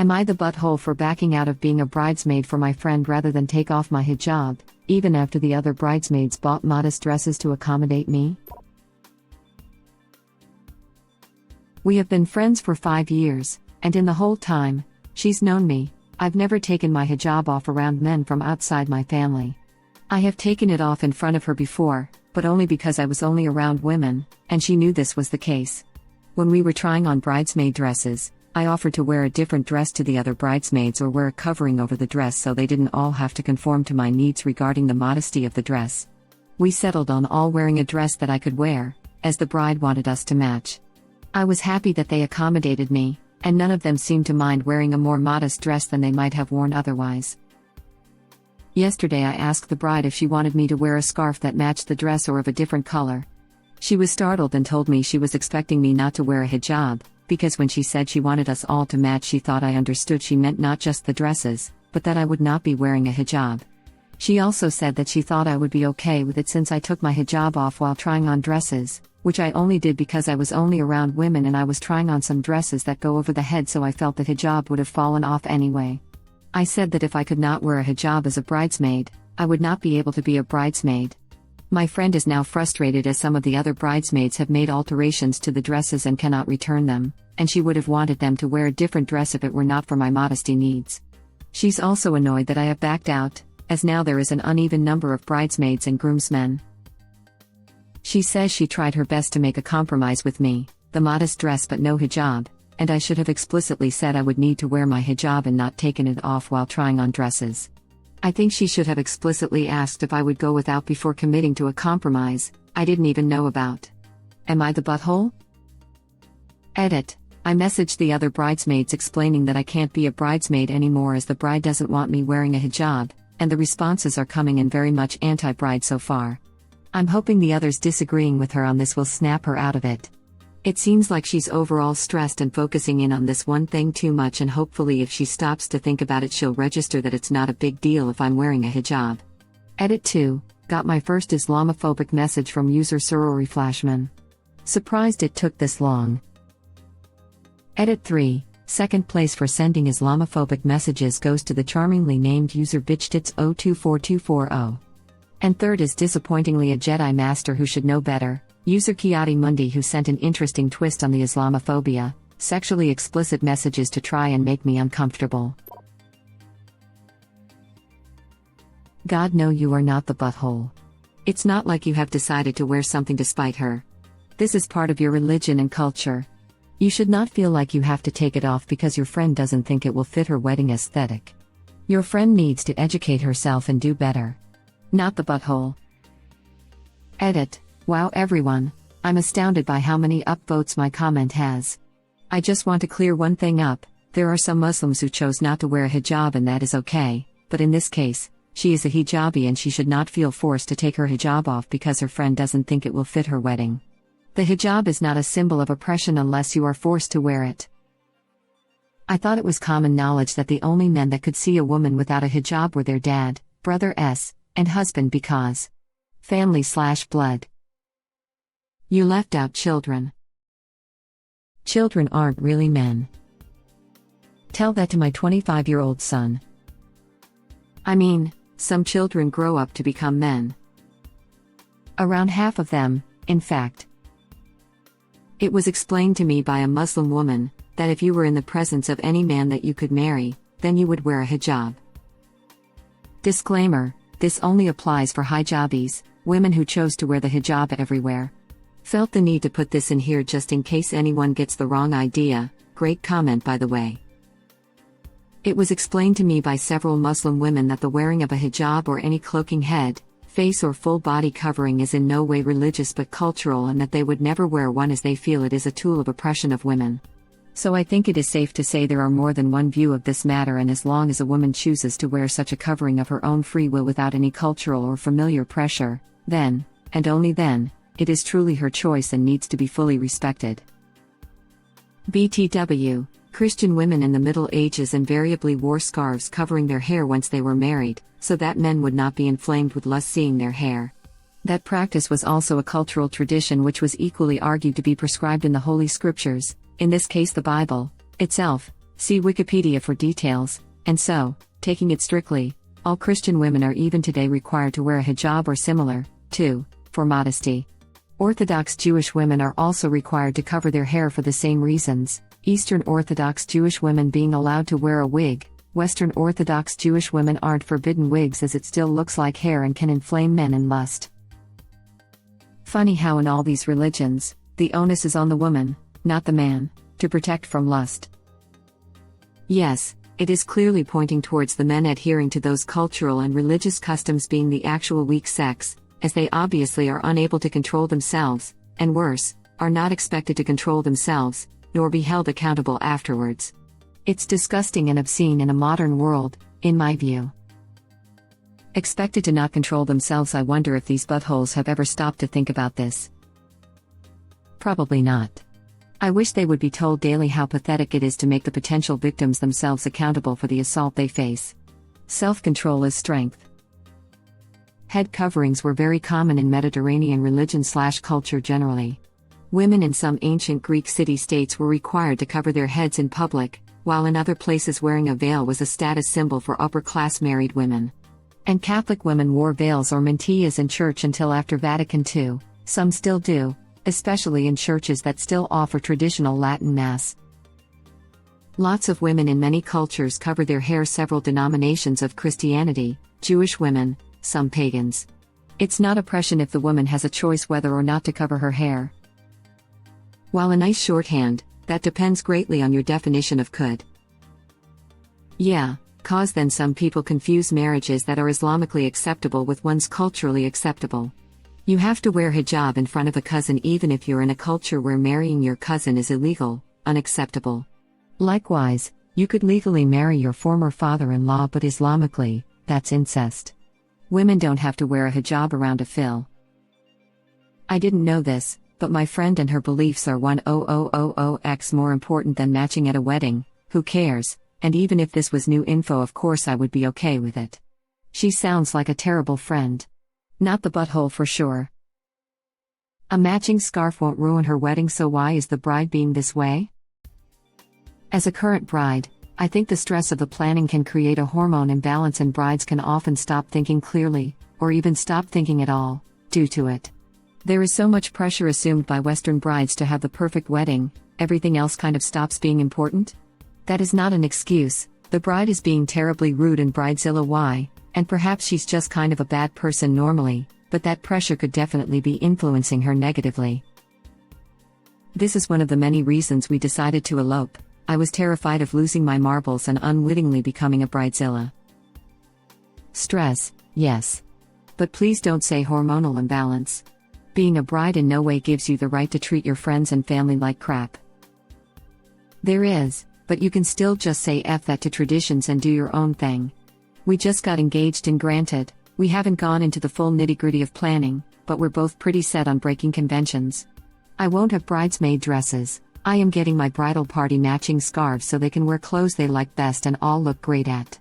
Am I the butthole for backing out of being a bridesmaid for my friend rather than take off my hijab, even after the other bridesmaids bought modest dresses to accommodate me? We have been friends for 5 years, and in the whole time she's known me, I've never taken my hijab off around men from outside my family. I have taken it off in front of her before, but only because I was only around women, and she knew this was the case. When we were trying on bridesmaid dresses, I offered to wear a different dress to the other bridesmaids or wear a covering over the dress so they didn't all have to conform to my needs regarding the modesty of the dress. We settled on all wearing a dress that I could wear, as the bride wanted us to match. I was happy that they accommodated me, and none of them seemed to mind wearing a more modest dress than they might have worn otherwise. Yesterday I asked the bride if she wanted me to wear a scarf that matched the dress or of a different color. She was startled and told me she was expecting me not to wear a hijab, because when she said she wanted us all to match she thought I understood she meant not just the dresses, but that I would not be wearing a hijab. She also said that she thought I would be okay with it since I took my hijab off while trying on dresses, which I only did because I was only around women and I was trying on some dresses that go over the head, so I felt the hijab would have fallen off anyway. I said that if I could not wear a hijab as a bridesmaid, I would not be able to be a bridesmaid. My friend is now frustrated as some of the other bridesmaids have made alterations to the dresses and cannot return them, and she would have wanted them to wear a different dress if it were not for my modesty needs. She's also annoyed that I have backed out, as now there is an uneven number of bridesmaids and groomsmen. She says she tried her best to make a compromise with me, the modest dress but no hijab, and I should have explicitly said I would need to wear my hijab and not taken it off while trying on dresses. I think she should have explicitly asked if I would go without before committing to a compromise I didn't even know about. Am I the butthole? Edit. I messaged the other bridesmaids explaining that I can't be a bridesmaid anymore as the bride doesn't want me wearing a hijab, and the responses are coming in very much anti-bride so far. I'm hoping the others disagreeing with her on this will snap her out of it. It seems like she's overall stressed and focusing in on this one thing too much, and hopefully if she stops to think about it she'll register that it's not a big deal if I'm wearing a hijab. Edit 2. Got my first Islamophobic message from user Sorori Flashman. Surprised it took this long. Edit 3. Second place for sending Islamophobic messages goes to the charmingly named user Bitchtits024240. And third is disappointingly a Jedi Master who should know better, user Kiati Mundi, who sent an interesting twist on the Islamophobia, sexually explicit messages to try and make me uncomfortable. God, no, you are not the butthole. It's not like you have decided to wear something to spite her. This is part of your religion and culture. You should not feel like you have to take it off because your friend doesn't think it will fit her wedding aesthetic. Your friend needs to educate herself and do better. Not the butthole. Edit. Wow everyone, I'm astounded by how many upvotes my comment has. I just want to clear one thing up, there are some Muslims who chose not to wear a hijab and that is okay, but in this case, she is a hijabi and she should not feel forced to take her hijab off because her friend doesn't think it will fit her wedding. The hijab is not a symbol of oppression unless you are forced to wear it. I thought it was common knowledge that the only men that could see a woman without a hijab were their dad, brother and husband because family/blood. You left out children. Children aren't really men. Tell that to my 25-year-old son. I mean, some children grow up to become men. Around half of them, in fact. It was explained to me by a Muslim woman that if you were in the presence of any man that you could marry, then you would wear a hijab. Disclaimer: this only applies for hijabis, women who chose to wear the hijab everywhere. Felt the need to put this in here just in case anyone gets the wrong idea. Great comment, by the way. It was explained to me by several Muslim women that the wearing of a hijab or any cloaking head, face or full body covering is in no way religious but cultural, and that they would never wear one as they feel it is a tool of oppression of women. So I think it is safe to say there are more than one view of this matter, and as long as a woman chooses to wear such a covering of her own free will without any cultural or familiar pressure, then, and only then, it is truly her choice and needs to be fully respected. BTW, Christian women in the Middle Ages invariably wore scarves covering their hair once they were married, so that men would not be inflamed with lust seeing their hair. That practice was also a cultural tradition which was equally argued to be prescribed in the Holy Scriptures, in this case the Bible itself, See Wikipedia for details. And so, taking it strictly, all Christian women are even today required to wear a hijab or similar, too, for modesty. Orthodox Jewish women are also required to cover their hair for the same reasons, Eastern Orthodox Jewish women being allowed to wear a wig. Western Orthodox Jewish women aren't forbidden wigs as it still looks like hair and can inflame men in lust. Funny how in all these religions, the onus is on the woman, not the man, to protect from lust. Yes, it is clearly pointing towards the men adhering to those cultural and religious customs being the actual weak sex, as they obviously are unable to control themselves, and worse, are not expected to control themselves, nor be held accountable afterwards. It's disgusting and obscene in a modern world, in my view. Expected to not control themselves. I wonder if these buttholes have ever stopped to think about this. Probably not. I wish they would be told daily how pathetic it is to make the potential victims themselves accountable for the assault they face. Self-control is strength. Head coverings were very common in Mediterranean religion/culture generally. Women in some ancient Greek city-states were required to cover their heads in public, while in other places wearing a veil was a status symbol for upper-class married women. And Catholic women wore veils or mantillas in church until after Vatican II, some still do, especially in churches that still offer traditional Latin Mass. Lots of women in many cultures cover their hair. Several denominations of Christianity, Jewish women, some pagans. It's not oppression if the woman has a choice whether or not to cover her hair. While a nice shorthand, that depends greatly on your definition of could. Yeah, cause then some people confuse marriages that are Islamically acceptable with ones culturally acceptable. You have to wear hijab in front of a cousin even if you're in a culture where marrying your cousin is illegal, unacceptable. Likewise, you could legally marry your former father-in-law but Islamically, that's incest. Women don't have to wear a hijab around a fill. I didn't know this, but my friend and her beliefs are 1000x more important than matching at a wedding. Who cares? And even if this was new info, of course I would be okay with it. She sounds like a terrible friend. Not the butthole for sure. A matching scarf won't ruin her wedding, so why is the bride being this way? As a current bride, I think the stress of the planning can create a hormone imbalance and brides can often stop thinking clearly, or even stop thinking at all, due to it. There is so much pressure assumed by Western brides to have the perfect wedding, everything else kind of stops being important. That is not an excuse. The bride is being terribly rude in Bridezilla. Why? And perhaps she's just kind of a bad person normally, but that pressure could definitely be influencing her negatively. This is one of the many reasons we decided to elope. I was terrified of losing my marbles and unwittingly becoming a bridezilla. Stress, yes. But please don't say hormonal imbalance. Being a bride in no way gives you the right to treat your friends and family like crap. There is, but you can still just say F that to traditions and do your own thing. We just got engaged, and granted, we haven't gone into the full nitty-gritty of planning, but we're both pretty set on breaking conventions. I won't have bridesmaid dresses. I am getting my bridal party matching scarves so they can wear clothes they like best and all look great at.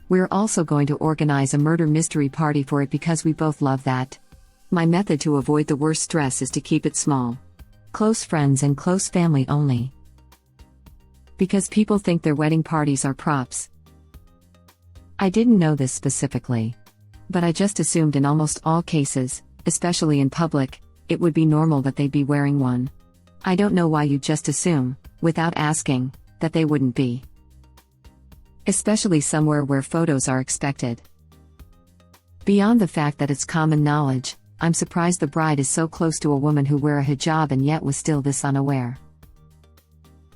We're also going to organize a murder mystery party for it because we both love that. My method to avoid the worst stress is to keep it small. Close friends and close family only. Because people think their wedding parties are props. I didn't know this specifically. But I just assumed in almost all cases, especially in public, it would be normal that they'd be wearing one. I don't know why you just assume, without asking, that they wouldn't be. Especially somewhere where photos are expected. Beyond the fact that it's common knowledge, I'm surprised the bride is so close to a woman who wear a hijab and yet was still this unaware.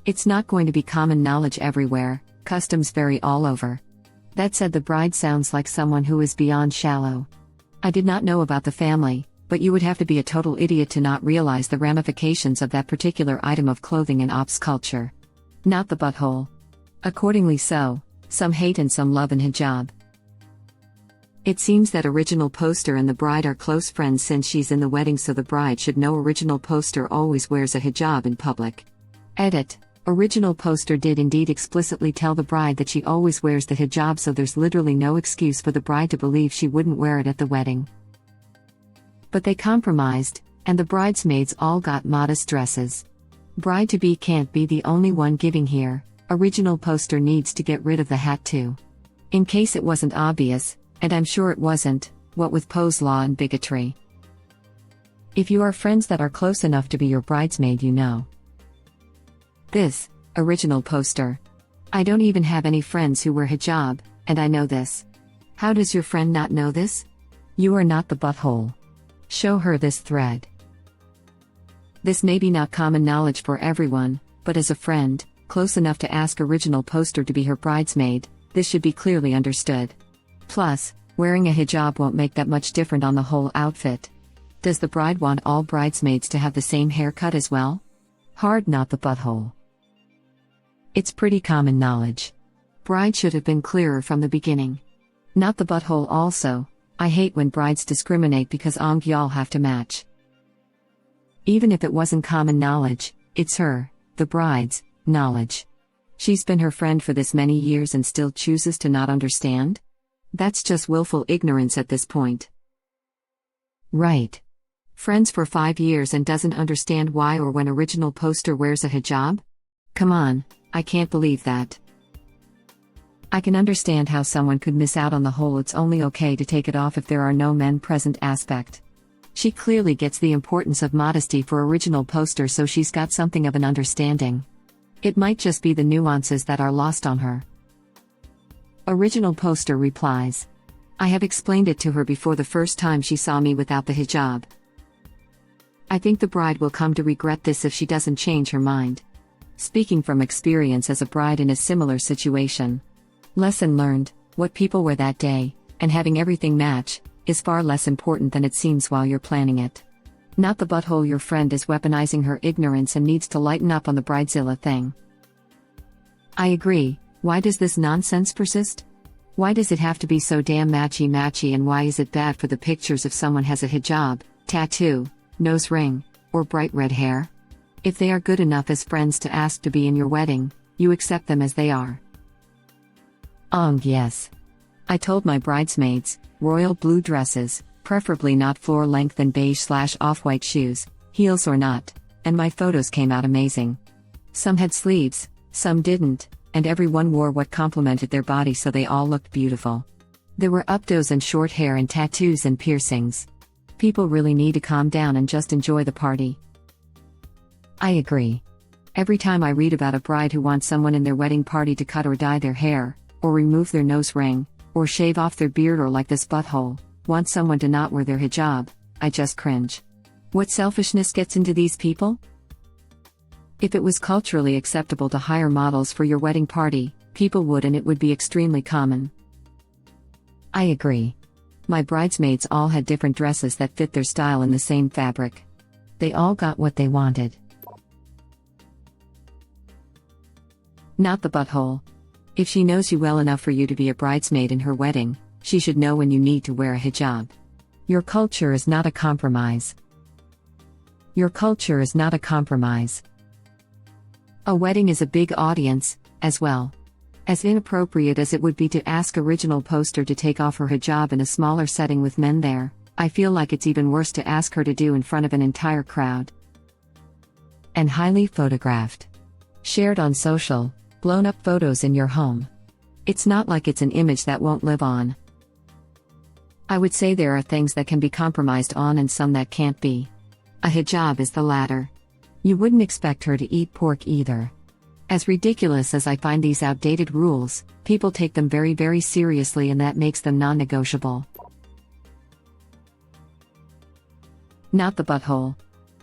It's not going to be common knowledge everywhere, customs vary all over. That said, the bride sounds like someone who is beyond shallow. I did not know about the family, but you would have to be a total idiot to not realize the ramifications of that particular item of clothing in ops culture. Not the butthole. Accordingly so, some hate and some love an hijab. It seems that original poster and the bride are close friends since she's in the wedding, so the bride should know original poster always wears a hijab in public. Edit. Original poster did indeed explicitly tell the bride that she always wears the hijab, so there's literally no excuse for the bride to believe she wouldn't wear it at the wedding. But they compromised, and the bridesmaids all got modest dresses. Bride-to-be can't be the only one giving here, Original poster needs to get rid of the hat too. In case it wasn't obvious, and I'm sure it wasn't, what with pose law and bigotry. If you are friends that are close enough to be your bridesmaid, you know. This, original poster. I don't even have any friends who wear hijab, and I know this. How does your friend not know this? You are not the butthole. Show her this thread. This may be not common knowledge for everyone, but as a friend, close enough to ask original poster to be her bridesmaid, this should be clearly understood. Plus, wearing a hijab won't make that much different on the whole outfit. Does the bride want all bridesmaids to have the same haircut as well? Hard not the butthole. It's pretty common knowledge. Bride should have been clearer from the beginning. Not the butthole also. I hate when brides discriminate because y'all have to match. Even if it wasn't common knowledge, it's her, the bride's, knowledge. She's been her friend for this many years and still chooses to not understand? That's just willful ignorance at this point. Right. Friends for 5 years and doesn't understand why or when original poster wears a hijab? Come on, I can't believe that. I can understand how someone could miss out on the whole "it's only okay to take it off if there are no men present" aspect. She clearly gets the importance of modesty for original poster, so she's got something of an understanding. It might just be the nuances that are lost on her. Original poster replies. I have explained it to her before the first time she saw me without the hijab. I think the bride will come to regret this if she doesn't change her mind. Speaking from experience as a bride in a similar situation. Lesson learned: what people wear that day, and having everything match, is far less important than it seems while you're planning it. Not the butthole. Your friend is weaponizing her ignorance and needs to lighten up on the bridezilla thing. I agree. Why does this nonsense persist? Why does it have to be so damn matchy, and why is it bad for the pictures if someone has a hijab, tattoo, nose ring, or bright red hair? If they are good enough as friends to ask to be in your wedding, you accept them as they are. Yes. I told my bridesmaids, royal blue dresses, preferably not floor length, and beige/off-white shoes, heels or not, and my photos came out amazing. Some had sleeves, some didn't, and everyone wore what complemented their body, so they all looked beautiful. There were updos and short hair and tattoos and piercings. People really need to calm down and just enjoy the party. I agree. Every time I read about a bride who wants someone in their wedding party to cut or dye their hair, or remove their nose ring, or shave off their beard, or like this butthole, wants someone to not wear their hijab, I just cringe. What selfishness gets into these people? If it was culturally acceptable to hire models for your wedding party, people would, and it would be extremely common. I agree. My bridesmaids all had different dresses that fit their style in the same fabric. They all got what they wanted. Not the butthole. If she knows you well enough for you to be a bridesmaid in her wedding, she should know when you need to wear a hijab. Your culture is not a compromise. Your culture is not a compromise. A wedding is a big audience, as well. As inappropriate as it would be to ask original poster to take off her hijab in a smaller setting with men there, I feel like it's even worse to ask her to do in front of an entire crowd. And highly photographed. Shared on social, blown up photos in your home. It's not like it's an image that won't live on. I would say there are things that can be compromised on and some that can't be. A hijab is the latter. You wouldn't expect her to eat pork either. As ridiculous as I find these outdated rules, people take them very, very seriously, and that makes them non-negotiable. Not the butthole.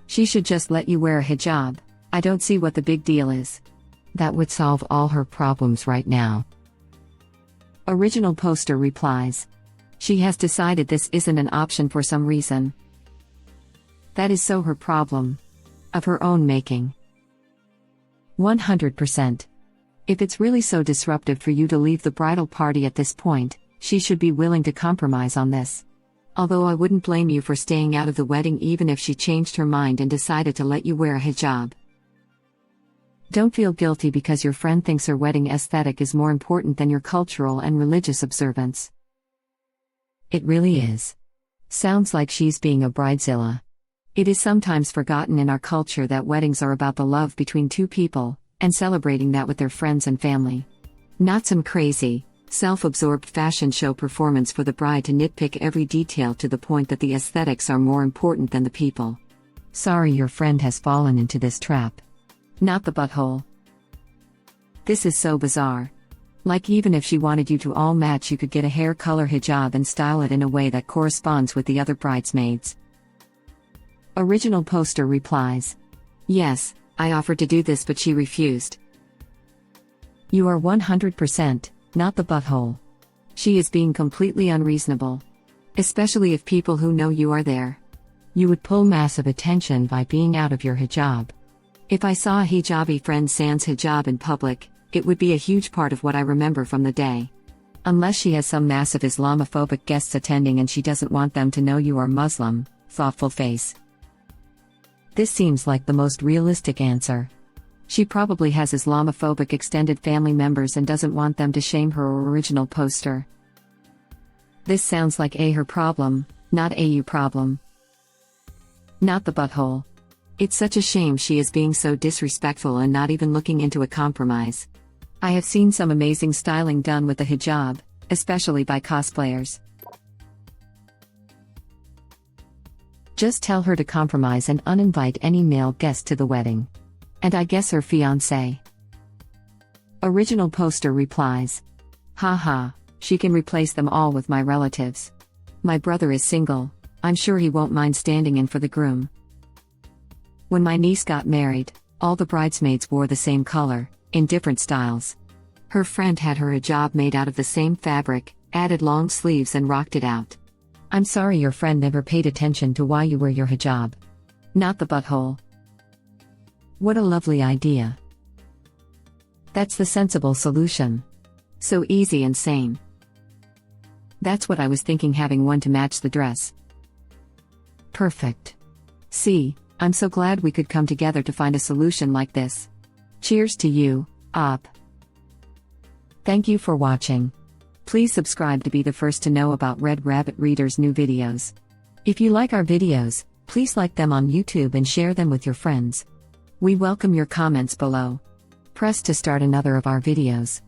She should just let you wear a hijab. I don't see what the big deal is. That would solve all her problems right now. Original poster replies. She has decided this isn't an option for some reason. That is so her problem. Of her own making. 100%. If it's really so disruptive for you to leave the bridal party at this point, she should be willing to compromise on this. Although I wouldn't blame you for staying out of the wedding even if she changed her mind and decided to let you wear a hijab. Don't feel guilty because your friend thinks her wedding aesthetic is more important than your cultural and religious observance. It really is. Sounds like she's being a bridezilla. It is sometimes forgotten in our culture that weddings are about the love between two people, and celebrating that with their friends and family. Not some crazy, self-absorbed fashion show performance for the bride to nitpick every detail to the point that the aesthetics are more important than the people. Sorry your friend has fallen into this trap. Not the butthole. This is so bizarre. Like even if she wanted you to all match, you could get a hair color hijab and style it in a way that corresponds with the other bridesmaids. Original poster replies. Yes, I offered to do this but she refused. You are 100%, not the butthole. She is being completely unreasonable. Especially if people who know you are there. You would pull massive attention by being out of your hijab. If I saw a hijabi friend sans hijab in public, it would be a huge part of what I remember from the day. Unless she has some massive Islamophobic guests attending and she doesn't want them to know you are Muslim, thoughtful face. This seems like the most realistic answer. She probably has Islamophobic extended family members and doesn't want them to shame her original poster. This sounds like her problem, not a you problem. Not the butthole. It's such a shame she is being so disrespectful and not even looking into a compromise. I have seen some amazing styling done with the hijab, especially by cosplayers. Just tell her to compromise and uninvite any male guests to the wedding. And I guess her fiancé. Original poster replies. Haha, she can replace them all with my relatives. My brother is single, I'm sure he won't mind standing in for the groom. When my niece got married, all the bridesmaids wore the same color, in different styles. Her friend had her hijab made out of the same fabric, added long sleeves and rocked it out. I'm sorry your friend never paid attention to why you wear your hijab. Not the butthole. What a lovely idea. That's the sensible solution. So easy and sane. That's what I was thinking, having one to match the dress. Perfect. See, I'm so glad we could come together to find a solution like this. Cheers to you, Op. Thank you for watching. Please subscribe to be the first to know about Red Rabbit Reader's new videos. If you like our videos, please like them on YouTube and share them with your friends. We welcome your comments below. Press to start another of our videos.